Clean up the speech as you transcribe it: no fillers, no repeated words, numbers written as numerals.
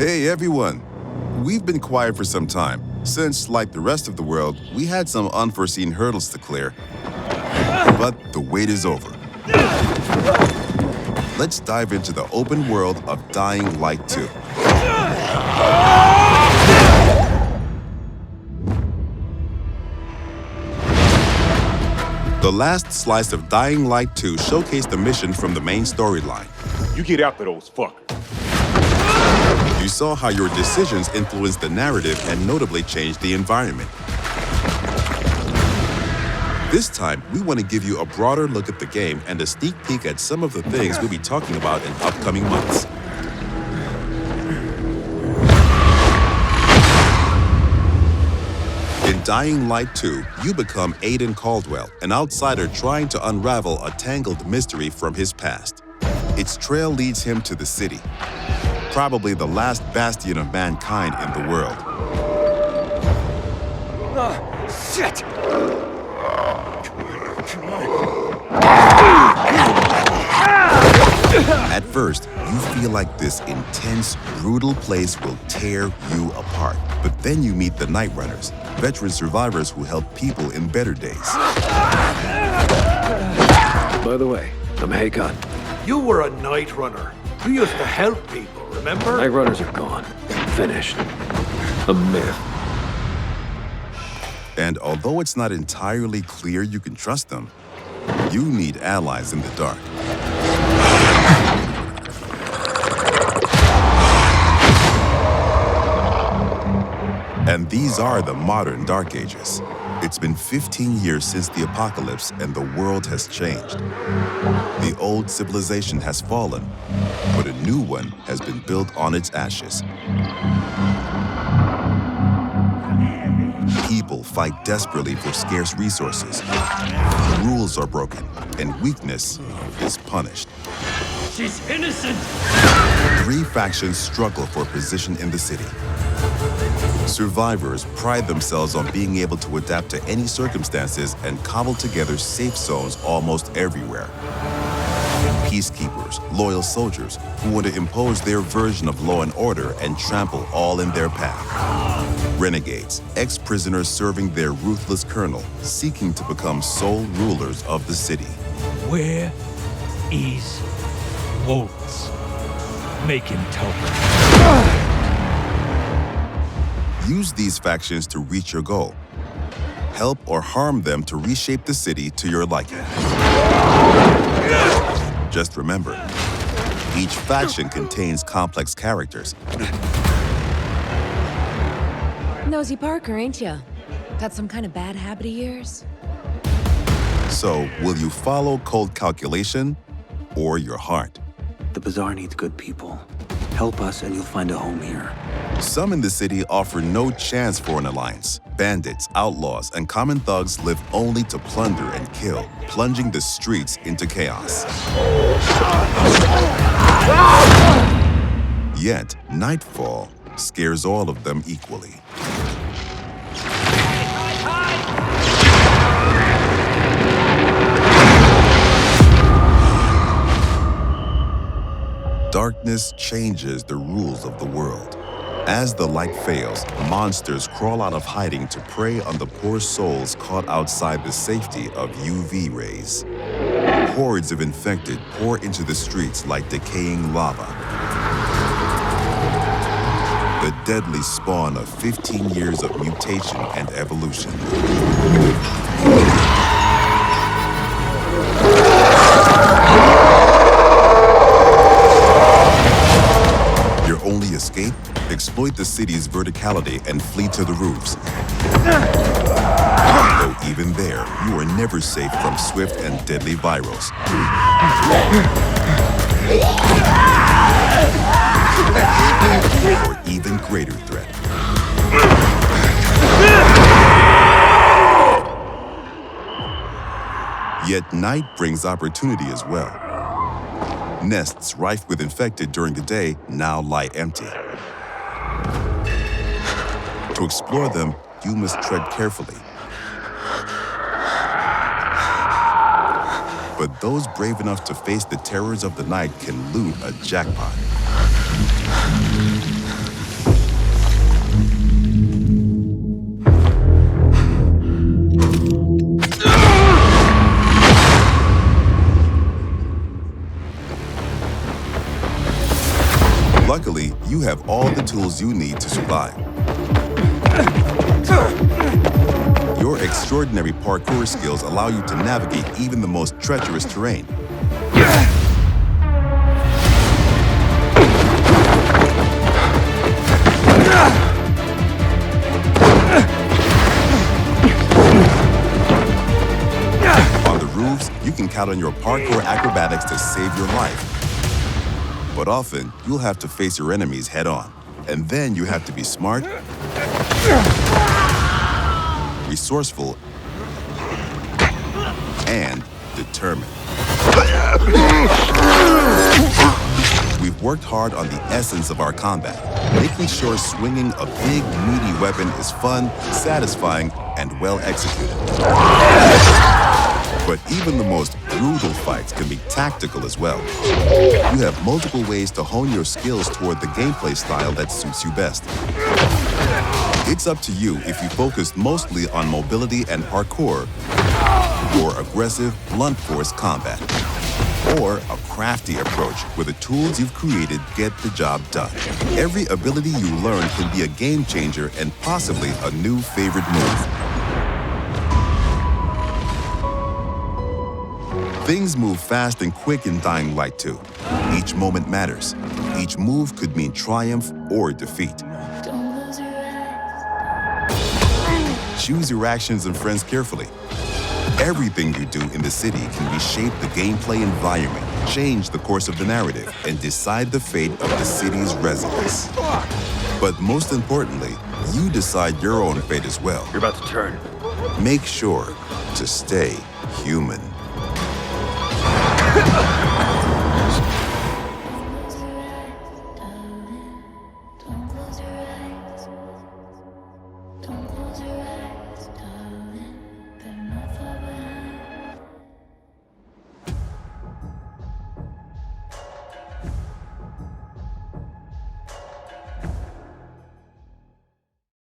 Hey everyone! We've been quiet for some time, since, like the rest of the world, we had some unforeseen hurdles to clear. But the wait is over. Let's dive into the open world of Dying Light 2. The last slice of Dying Light 2 showcased the mission from the main storyline. You get after those fuckers. You saw how your decisions influenced the narrative and notably changed the environment. This time, we want to give you a broader look at the game and a sneak peek at some of the things we'll be talking about in upcoming months. In Dying Light 2, you become Aiden Caldwell, an outsider trying to unravel a tangled mystery from his past. Its trail leads him to the city, probably the last bastion of mankind in the world. Shit! At first, you feel like this intense, brutal place will tear you apart. But then you meet the nightrunners, veteran survivors who help people in better days. By the way, I'm Hakon. You were a night runner. You used to help people, remember? Nightrunners are gone. Finished. A myth. And although it's not entirely clear you can trust them, you need allies in the dark. And these are the modern Dark Ages. It's been 15 years since the apocalypse and the world has changed. The old civilization has fallen, but a new one has been built on its ashes. People fight desperately for scarce resources. Rules are broken, and weakness is punished. She's innocent! 3 factions struggle for position in the city. Survivors pride themselves on being able to adapt to any circumstances and cobble together safe zones almost everywhere. Peacekeepers, loyal soldiers who want to impose their version of law and order and trample all in their path. Renegades, ex-prisoners serving their ruthless colonel, seeking to become sole rulers of the city. Where is Waltz? Make him talk. Use these factions to reach your goal. Help or harm them to reshape the city to your liking. Just remember, each faction contains complex characters. Nosy Parker, ain't ya? Got some kind of bad habit of yours? So, will you follow cold calculation or your heart? The Bazaar needs good people. Help us and you'll find a home here. Some in the city offer no chance for an alliance. Bandits, outlaws, and common thugs live only to plunder and kill, plunging the streets into chaos. Yet, nightfall scares all of them equally. Darkness changes the rules of the world. As the light fails, monsters crawl out of hiding to prey on the poor souls caught outside the safety of UV rays. Hordes of infected pour into the streets like decaying lava. The deadly spawn of 15 years of mutation and evolution. Your only escape? Exploit the city's verticality and flee to the roofs. Though even there, you are never safe from swift and deadly virals. Or even greater threat. Yet night brings opportunity as well. Nests rife with infected during the day now lie empty. To explore them, you must tread carefully. But those brave enough to face the terrors of the night can loot a jackpot. have all the tools you need to survive. Your extraordinary parkour skills allow you to navigate even the most treacherous terrain. On the roofs, you can count on your parkour acrobatics to save your life. But often, you'll have to face your enemies head-on. And then you have to be smart, resourceful, and determined. We've worked hard on the essence of our combat, making sure swinging a big, meaty weapon is fun, satisfying, and well executed. But even the most brutal fights can be tactical as well. You have multiple ways to hone your skills toward the gameplay style that suits you best. It's up to you if you focus mostly on mobility and parkour, or aggressive, blunt force combat, or a crafty approach where the tools you've created get the job done. Every ability you learn can be a game changer and possibly a new favorite move. Things move fast and quick in Dying Light 2. Each moment matters. Each move could mean triumph or defeat. Choose your actions and friends carefully. Everything you do in the city can reshape the gameplay environment, change the course of the narrative, and decide the fate of the city's residents. But most importantly, you decide your own fate as well. You're about to turn. Make sure to stay human.